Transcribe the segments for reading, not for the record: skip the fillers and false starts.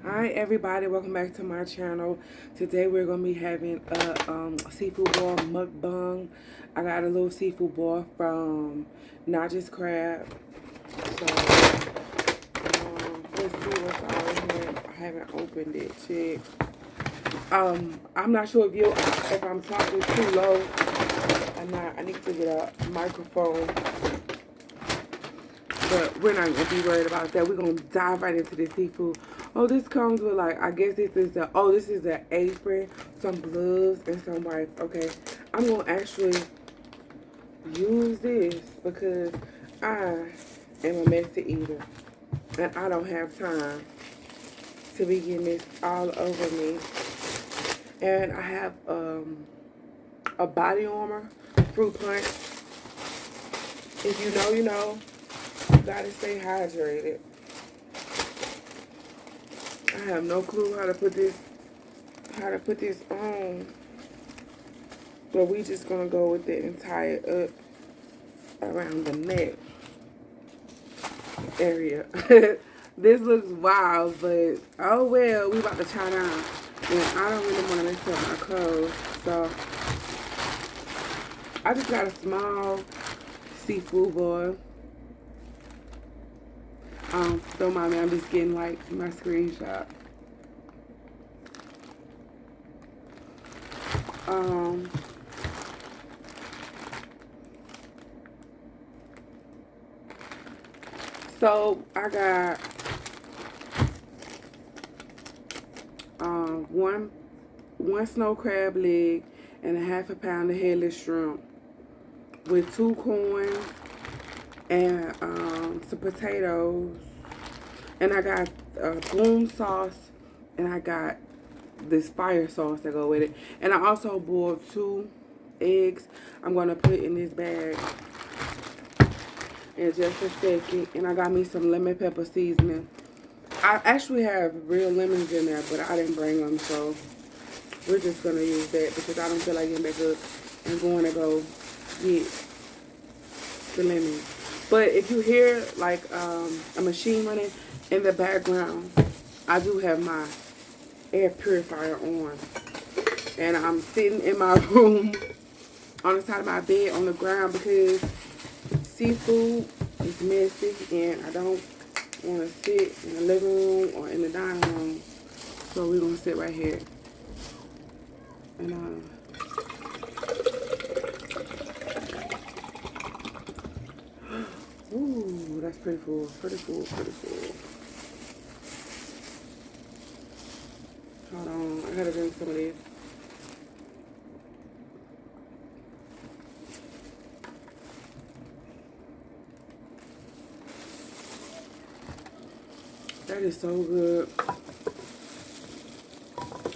Hi everybody, welcome back to my channel. Today we're going to be having a seafood boil mukbang. I got a little seafood boil from Not Just Crab. So let's see what's all in here. I haven't opened it yet. I'm not sure if I'm talking too low or not. I need to get a microphone. But we're not going to be worried about that. We're going to dive right into the seafood. Oh, this comes with like, I guess this is this is an apron, some gloves, and some wipes. Okay, I'm going to actually use this because I am a messy eater. And I don't have time to be getting this all over me. And I have a body armor, fruit punch. If you know, you know. You gotta stay hydrated. I have no clue how to put this on. But we just gonna go with it and tie it up around the neck area. This looks wild, but oh well, we about to try it out. And I don't really want to mess up my clothes, so I just got a small seafood boil. Don't mind me, I'm just getting like my screenshot. So I got one snow crab leg and a half a pound of headless shrimp with 2 corn and some potatoes, and I got boom sauce, and I got this fire sauce that go with it, and I also boiled 2 eggs. I'm gonna put in this bag in just a second, and I got me some lemon pepper seasoning. I actually have real lemons in there, but I didn't bring them, so we're just gonna use that because I don't feel like getting back up and going to go get the lemons. But if you hear like a machine running in the background, I do have my air purifier on. And I'm sitting in my room on the side of my bed on the ground because seafood is messy and I don't want to sit in the living room or in the dining room. So we're going to sit right here. And ooh, that's pretty full, pretty full, pretty full. Hold on, I gotta drink some of this. That is so good.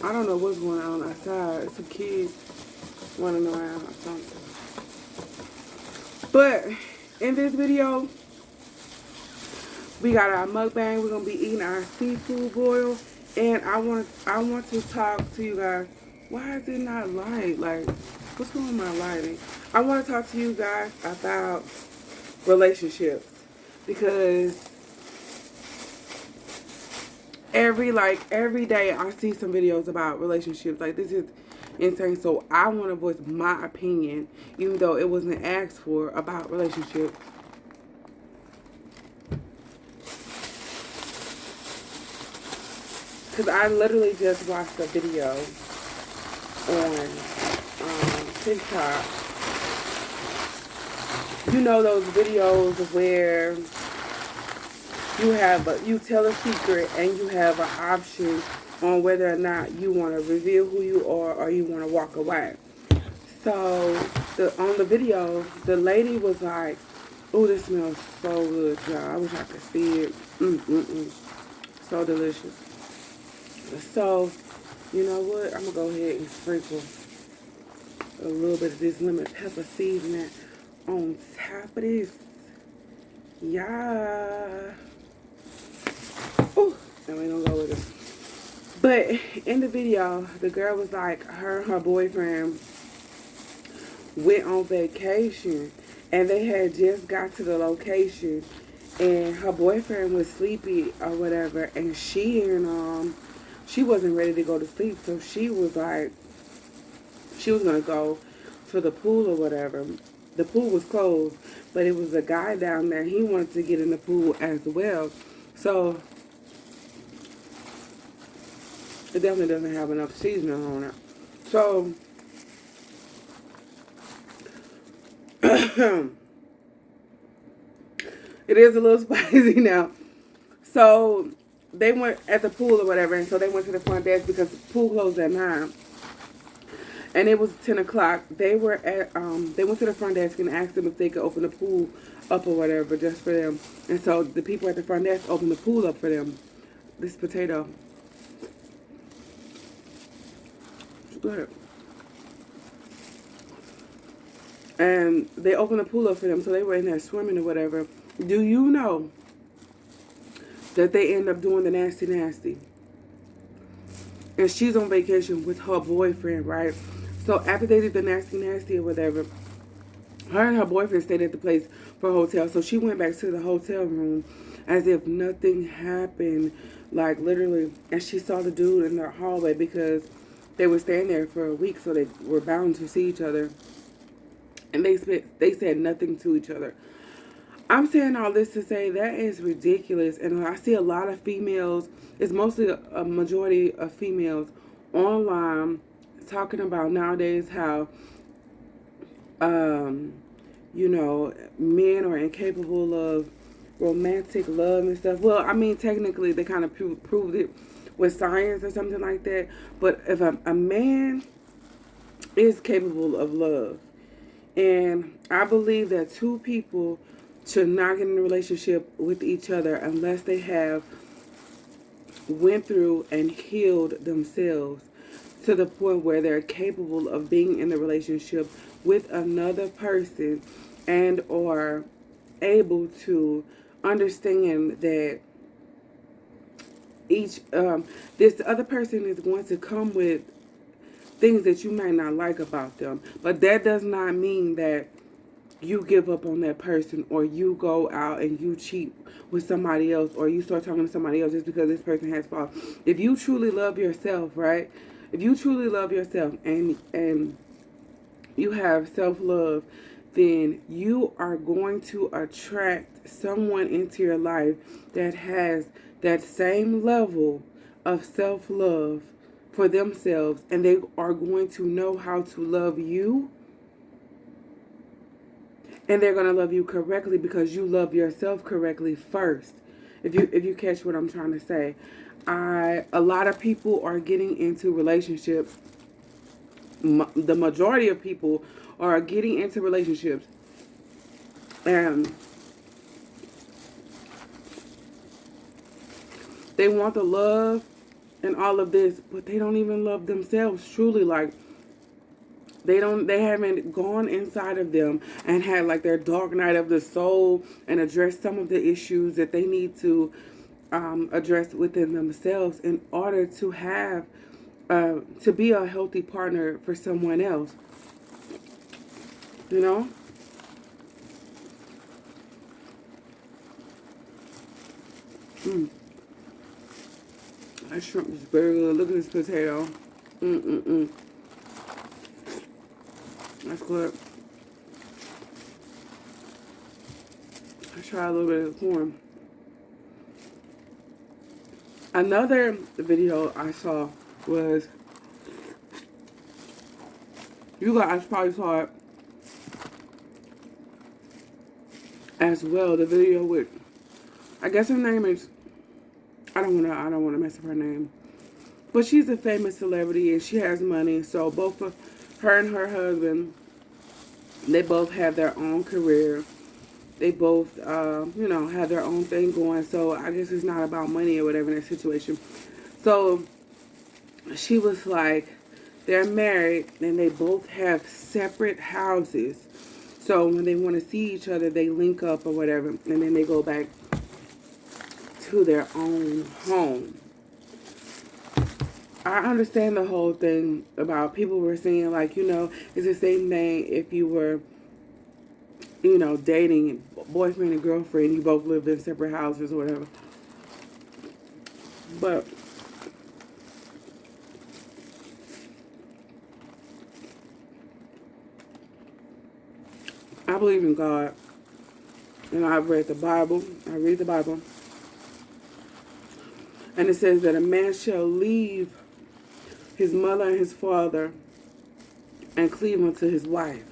I don't know what's going on outside. Some kids running around or something. But in this video, we got our mukbang. We're gonna be eating our seafood boil, and I want to talk to you guys. Why is it not light? Like, what's wrong with my lighting? I want to talk to you guys about relationships because every day I see some videos about relationships. Like, this is insane. So I want to voice my opinion, even though it wasn't asked for, about relationships. Because I literally just watched a video on TikTok. You know those videos where you tell a secret and you have an option on whether or not you want to reveal who you are or you want to walk away. So on the video, the lady was like, "Oh, this smells so good, y'all. I wish I could see it. So delicious." So, you know what? I'm going to go ahead and sprinkle a little bit of this lemon pepper seasoning on top of this. Yeah. Ooh, and we're going to go with it. But in the video, the girl was like, her and her boyfriend went on vacation. And they had just got to the location. and her boyfriend was sleepy or whatever, and she wasn't ready to go to sleep, so she was like, she was gonna go to the pool or whatever. The pool was closed, but it was a guy down there. He wanted to get in the pool as well, so it definitely doesn't have enough seasoning on it. So it is a little spicy now. So they went at the pool or whatever, and so they went to the front desk because the pool closed at 9. And it was 10 o'clock. They were at, they went to the front desk and asked them if they could open the pool up or whatever, just for them. And so the people at the front desk opened the pool up for them. This potato. Good. And they opened the pool up for them, so they were in there swimming or whatever. Do you know that they end up doing the nasty nasty? And she's on vacation with her boyfriend, right? So after they did the nasty nasty or whatever, her and her boyfriend stayed at the place for a hotel. So she went back to the hotel room as if nothing happened, like literally. And she saw the dude in the hallway because they were staying there for a week, so they were bound to see each other. And they said nothing to each other. I'm saying all this to say that is ridiculous. And I see a lot of females, it's mostly a majority of females online talking about nowadays how, you know, men are incapable of romantic love and stuff. Well, I mean, technically they kind of proved it with science or something like that. But if a man is capable of love, and I believe that two people should not get in a relationship with each other unless they have went through and healed themselves to the point where they're capable of being in the relationship with another person and or able to understand that each this other person is going to come with things that you might not like about them. But that does not mean that you give up on that person or you go out and you cheat with somebody else or you start talking to somebody else just because this person has fault. If you truly love yourself, right? If you truly love yourself and you have self-love, then you are going to attract someone into your life that has that same level of self-love for themselves, and they are going to know how to love you, and they're going to love you correctly because you love yourself correctly first. If you catch what I'm trying to say. A lot of people are getting into relationships. The majority of people are getting into relationships and they want the love and all of this, but they don't even love themselves truly. Like they haven't gone inside of them and had like their dark night of the soul and addressed some of the issues that they need to address within themselves in order to have to be a healthy partner for someone else. You know? That shrimp is very good. Look at this potato. That's good. Let's try a little bit of corn. Another video I saw was, you guys probably saw it as well. The video with, I guess her name is, I don't wanna mess up her name, but she's a famous celebrity and she has money. So both of her and her husband, they both have their own career. They both, you know, have their own thing going. So I guess it's not about money or whatever in that situation. So she was like, they're married and they both have separate houses. So when they want to see each other, they link up or whatever, and then they go back to their own home. I understand the whole thing about people were saying, like, you know, it's the same thing if you were you know, dating, boyfriend and girlfriend, you both live in separate houses or whatever. But I believe in God, and I've read the Bible. I read the Bible, and it says that a man shall leave his mother and his father and cleave unto his wife.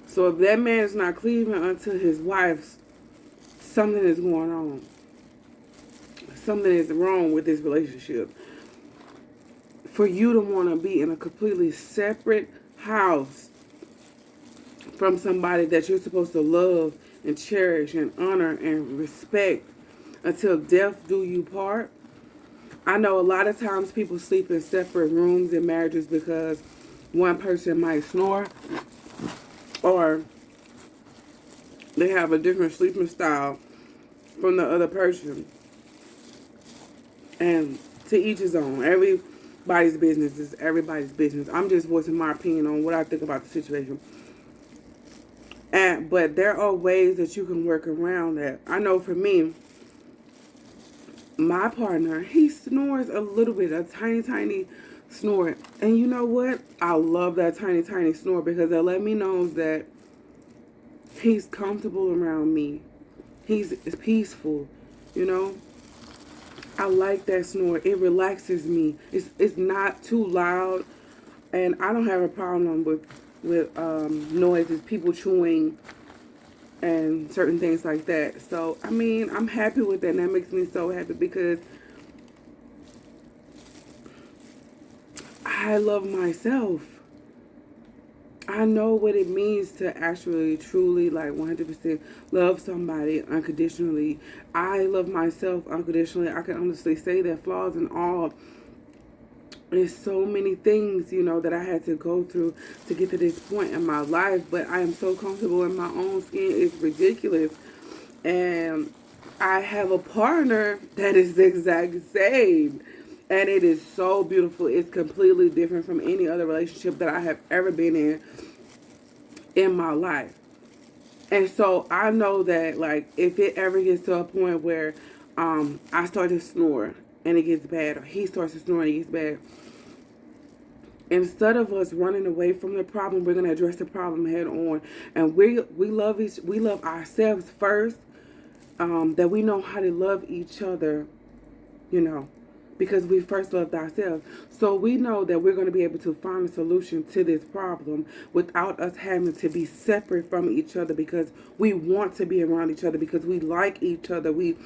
So if that man is not cleaving unto his wife, something is going on. Something is wrong with this relationship. For you to want to be in a completely separate house from somebody that you're supposed to love and cherish and honor and respect until death do you part. I know a lot of times people sleep in separate rooms in marriages because one person might snore or they have a different sleeping style from the other person. And to each his own. Everybody's business is everybody's business. I'm just voicing my opinion on what I think about the situation. But there are ways that you can work around that. I know for me, my partner, he snores a little bit, a tiny, tiny snore. And you know what? I love that tiny, tiny snore because it let me know that he's comfortable around me. He's peaceful, you know? I like that snore. It relaxes me. It's not too loud, and I don't have a problem with noises, people chewing, and certain things like that. So I mean, I'm happy with that, and that makes me so happy because I love myself. I know what it means to actually, truly, like 100% love somebody unconditionally. I love myself unconditionally. I can honestly say that, flaws and all. There's so many things, you know, that I had to go through to get to this point in my life. But I am so comfortable in my own skin. It's ridiculous. And I have a partner that is the exact same. And it is so beautiful. It's completely different from any other relationship that I have ever been in my life. And so I know that, like, if it ever gets to a point where I start to snore and it gets bad, or he starts to snore and it gets bad, instead of us running away from the problem, we're gonna address the problem head on. And we love ourselves first. That we know how to love each other, you know, because we first loved ourselves. So we know that we're going to be able to find a solution to this problem without us having to be separate from each other, because we want to be around each other, because we like each other. We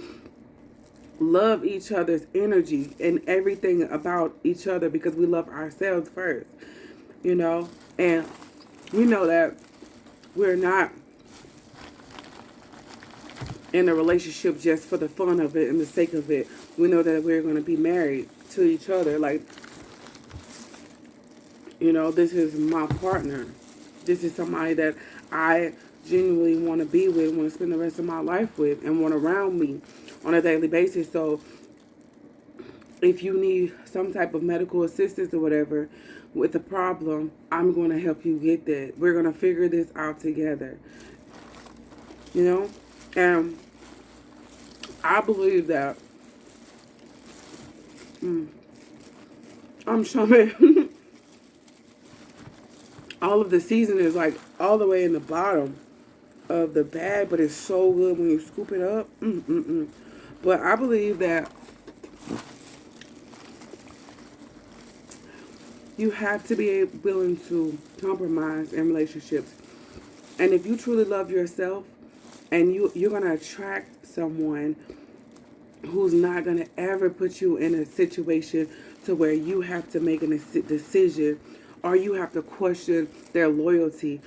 love each other's energy and everything about each other because we love ourselves first, you know. And we know that we're not in a relationship just for the fun of it and the sake of it. We know that we're going to be married to each other. Like, you know, this is my partner. This is somebody that I genuinely want to be with, want to spend the rest of my life with, and want around me on a daily basis. So if you need some type of medical assistance or whatever with a problem, I'm going to help you get that. We're going to figure this out together, you know. And I believe that I'm showing all of the seasoning is like all the way in the bottom of the bag, but it's so good when you scoop it up. But I believe that you have to be willing to compromise in relationships. And if you truly love yourself, and you're going to attract someone who's not going to ever put you in a situation to where you have to make a decision or you have to question their loyalty.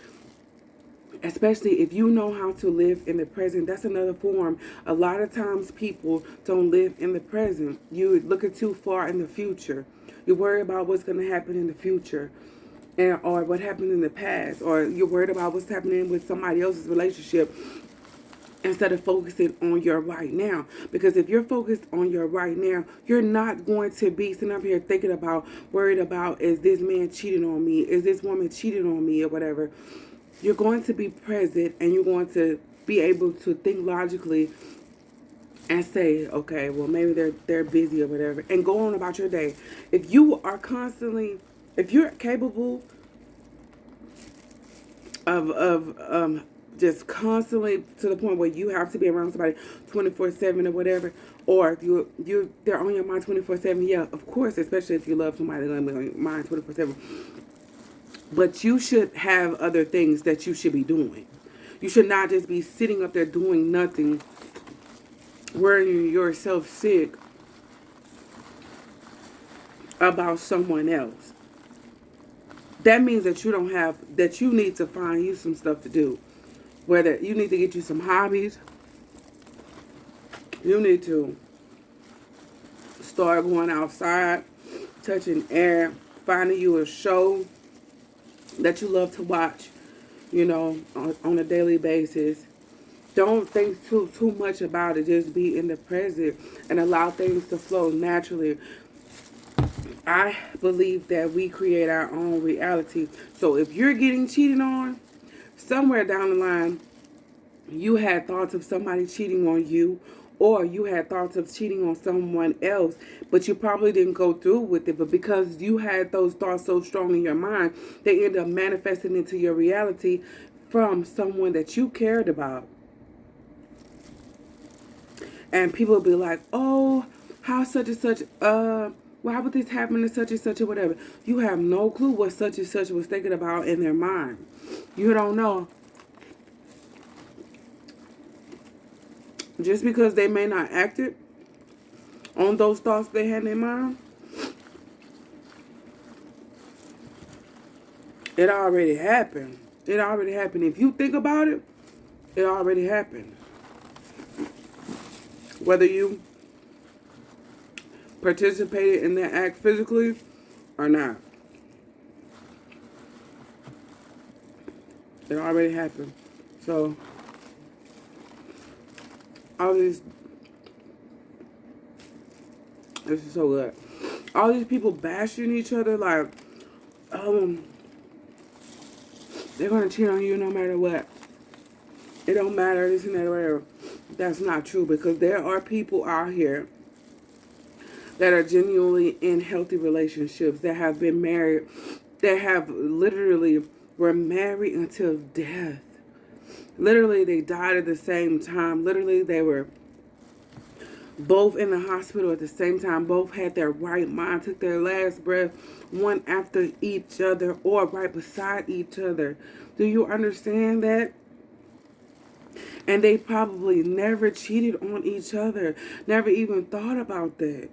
Especially if you know how to live in the present. That's another form. A lot of times people don't live in the present. You're looking too far in the future. You're worried about what's going to happen in the future, or what happened in the past, or you're worried about what's happening with somebody else's relationship, instead of focusing on your right now. Because if you're focused on your right now, you're not going to be sitting up here thinking about, worried about, is this man cheating on me? Is this woman cheating on me or whatever? you're going to be present and you're going to be able to think logically and say, okay, well maybe they're busy or whatever, and go on about your day. If you are constantly, if you're capable of just constantly to the point where you have to be around somebody 24/7 or whatever, or they're on your mind 24/7. Yeah, of course, especially if you love somebody, they're gonna be on your mind 24/7. But you should have other things that you should be doing. You should not just be sitting up there doing nothing, worrying yourself sick about someone else. That means that you don't have, that you need to find you some stuff to do. Whether you need to get you some hobbies, you need to start going outside, touching air, finding you a show that you love to watch, on a daily basis. Don't think too much about it. Just be in the present and allow things to flow naturally. I believe that we create our own reality. So if you're getting cheated on, somewhere down the line, you had thoughts of somebody cheating on you, or you had thoughts of cheating on someone else, but you probably didn't go through with it. But because you had those thoughts so strong in your mind, they end up manifesting into your reality from someone that you cared about. And people will be like, oh, how such and such, why would this happen to such and such or whatever? You have no clue what such and such was thinking about in their mind. You don't know. Just because they may not act it on those thoughts they had in their mind, it already happened. It already happened. If you think about it, it already happened. Whether you participated in that act physically or not, it already happened. So, all these, this is so good. All these people bashing each other like, they're gonna cheat on you no matter what. It don't matter, this and that, whatever. That's not true, because there are people out here that are genuinely in healthy relationships, that have been married, that have literally were married until death. Literally, they died at the same time. Literally, they were both in the hospital at the same time. Both had their right mind, took their last breath, one after each other or right beside each other. Do you understand that? And they probably never cheated on each other, never even thought about that.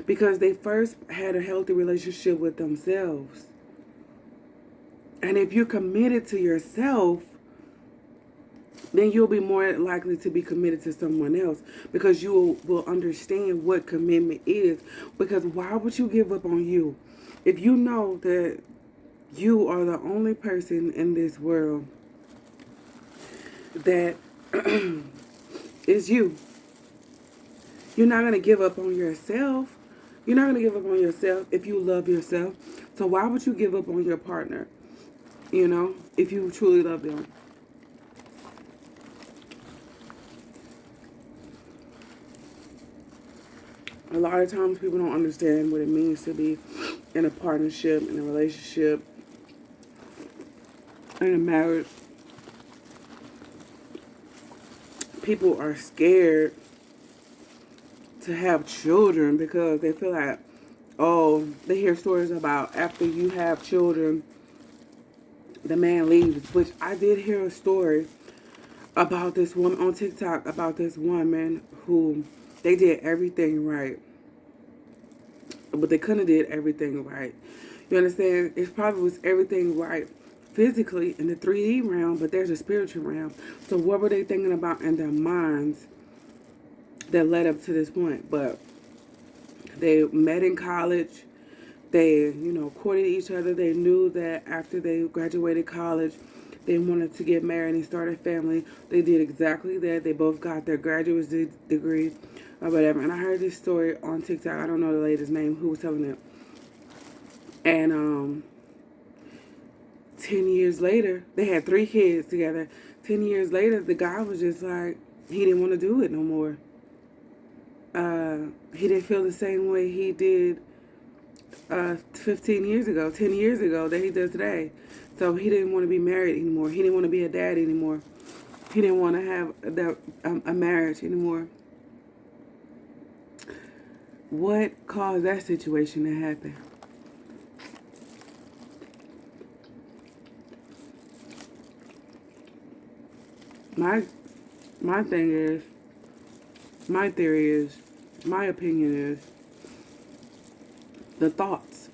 Because they first had a healthy relationship with themselves. And if you're committed to yourself, then you'll be more likely to be committed to someone else, because you will understand what commitment is. Because why would you give up on you if you know that you are the only person in this world that is you? You're not going to give up on yourself. You're not going to give up on yourself if you love yourself. So why would you give up on your partner, if you truly love them? A lot of times people don't understand what it means to be in a partnership, in a relationship, in a marriage. People are scared to have children because they feel like, they hear stories about after you have children, the man leaves. Which I did hear a story about this woman on TikTok, about this woman who they did everything right, but they couldn't have did everything right. You understand? It probably was everything right physically in the 3D realm, but there's a spiritual realm. So what were they thinking about in their minds that led up to this point? But they met in college. They, courted each other. They knew that after they graduated college, they wanted to get married and start a family. They did exactly that. They both got their graduate degree or whatever. And I heard this story on TikTok. I don't know the lady's name who was telling it. And 10 years later, they had 3 kids together. 10 years later, the guy was just like, he didn't want to do it no more. He didn't feel the same way he did 15 years ago, 10 years ago that he does today. So he didn't want to be married anymore. He didn't want to be a dad anymore. He didn't want to have a marriage anymore. What caused that situation to happen? My thing is, my theory is, my opinion is, the thoughts.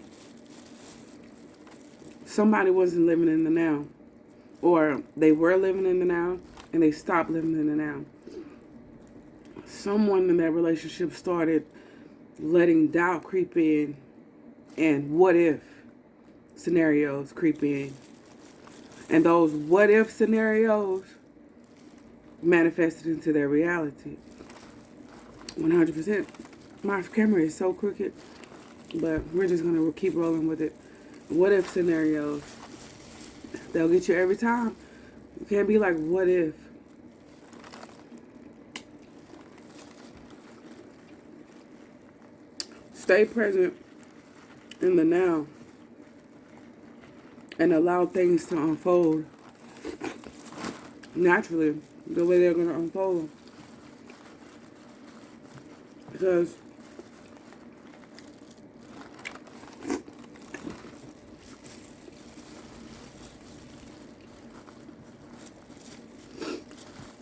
Somebody wasn't living in the now. Or they were living in the now and they stopped living in the now. Someone in that relationship started letting doubt creep in and what if scenarios creep in. And those what if scenarios manifested into their reality. 100%. My camera is so crooked, but we're just going to keep rolling with it. What if scenarios. They'll get you every time. You can't be like, what if? Stay present in the now and allow things to unfold naturally the way they're going to unfold. Because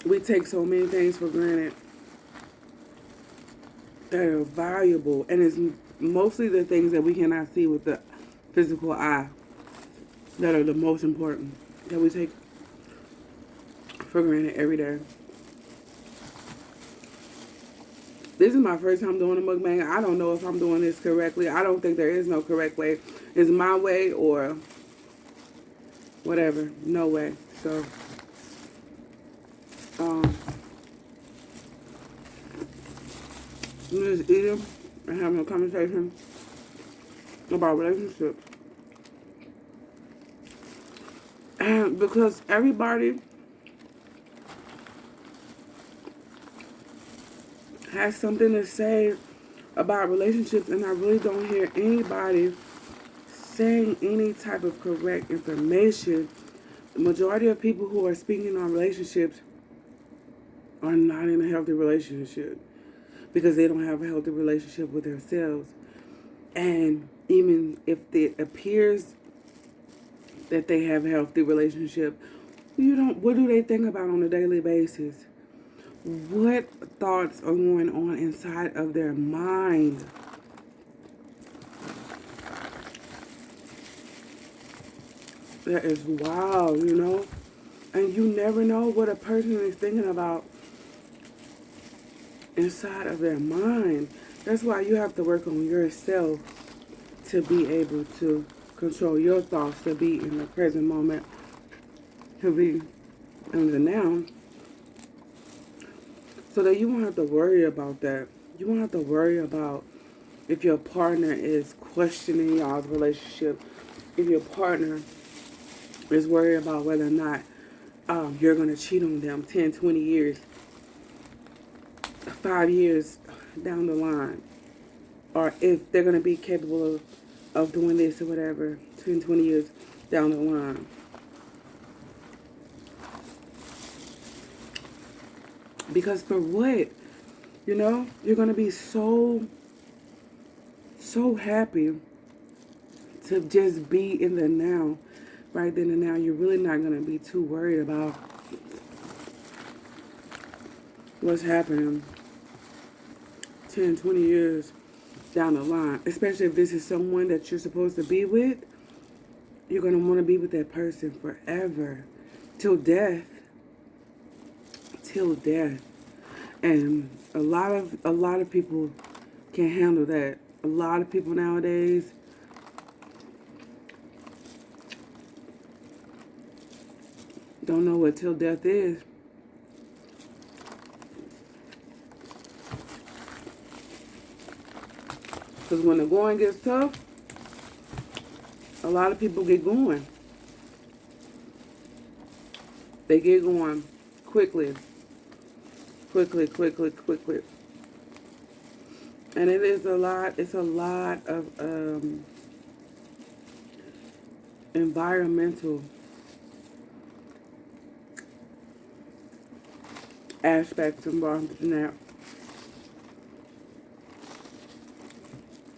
we take so many things for granted that are valuable, and it's mostly the things that we cannot see with the physical eye that are the most important, that we take for granted every day. This is my first time doing a mukbang. I don't know if I'm doing this correctly. I don't think there is no correct way. It's my way or whatever. No way. So, I'm just eating and having a conversation about relationships. And because everybody has something to say about relationships, and I really don't hear anybody saying any type of correct information. The majority of people who are speaking on relationships are not in a healthy relationship because they don't have a healthy relationship with themselves. And even if it appears that they have a healthy relationship, what do they think about on a daily basis? What thoughts are going on inside of their mind? That is wild, And you never know what a person is thinking about inside of their mind. That's why you have to work on yourself to be able to control your thoughts, to be in the present moment, to be in the now, so that you won't have to worry about that. You won't have to worry about if your partner is questioning y'all's relationship, if your partner is worried about whether or not you're going to cheat on them 10, 20 years, 5 years down the line, or if they're going to be capable of doing this or whatever 10, 20 years down the line. Because for what? You're going to be so happy to just be in the now, right then and now. You're really not going to be too worried about what's happening 10, 20 years down the line. Especially if this is someone that you're supposed to be with. You're going to want to be with that person forever. Till death. Till death. And a lot of people can't handle that. A lot of people nowadays don't know what till death is. Because when the going gets tough, a lot of people get going. They get going quickly. Quickly, quickly, quickly. And it is a lot, it's a lot of environmental aspects involved in that.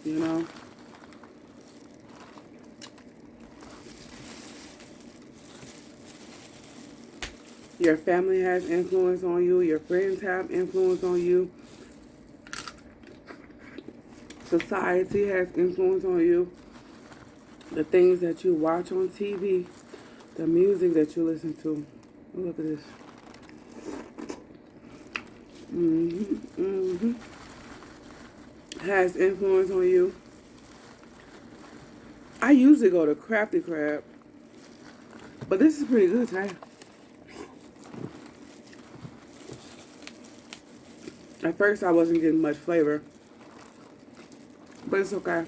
You know? Your family has influence on you. Your friends have influence on you. Society has influence on you. The things that you watch on TV, the music that you listen to. Oh, look at this. Has influence on you. I usually go to Crafty Crab, but this is pretty good today. At first, I wasn't getting much flavor, but it's okay.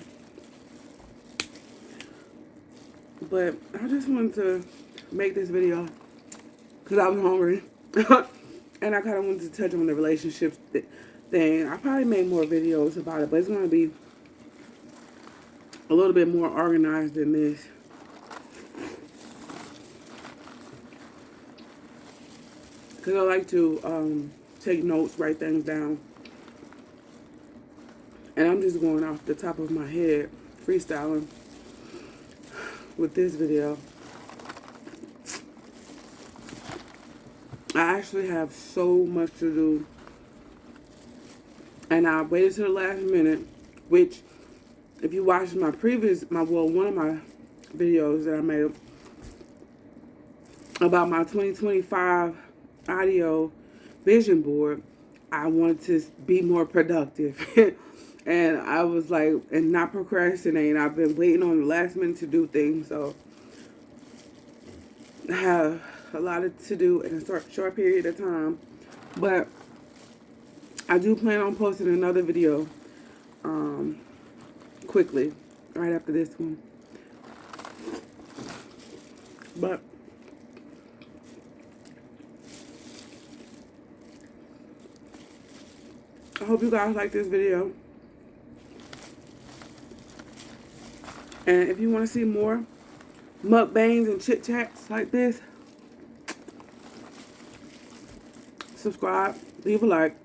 But I just wanted to make this video because I was hungry. And I kind of wanted to touch on the relationship thing. I probably make more videos about it, but it's going to be a little bit more organized than this. Because I like to take notes, write things down. And I'm just going off the top of my head, freestyling with this video. I actually have so much to do. And I waited to the last minute, which if you watch my one of my videos that I made about my 2025 audio vision board, I wanted to be more productive. And I was like, and not procrastinate. I've been waiting on the last minute to do things, so I have a lot to do in a short period of time. But I do plan on posting another video quickly, right after this one. But I hope you guys like this video. And if you want to see more mukbangs and chit chats like this, subscribe, leave a like,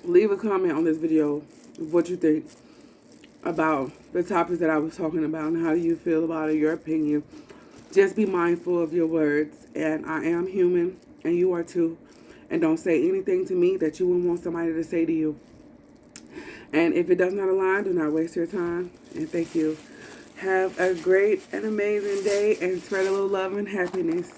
leave a comment on this video of what you think about the topics that I was talking about and how do you feel about it, your opinion. Just be mindful of your words, and I am human and you are too, and don't say anything to me that you wouldn't want somebody to say to you. And if it does not align, do not waste your time, and thank you. Have a great and amazing day and spread a little love and happiness.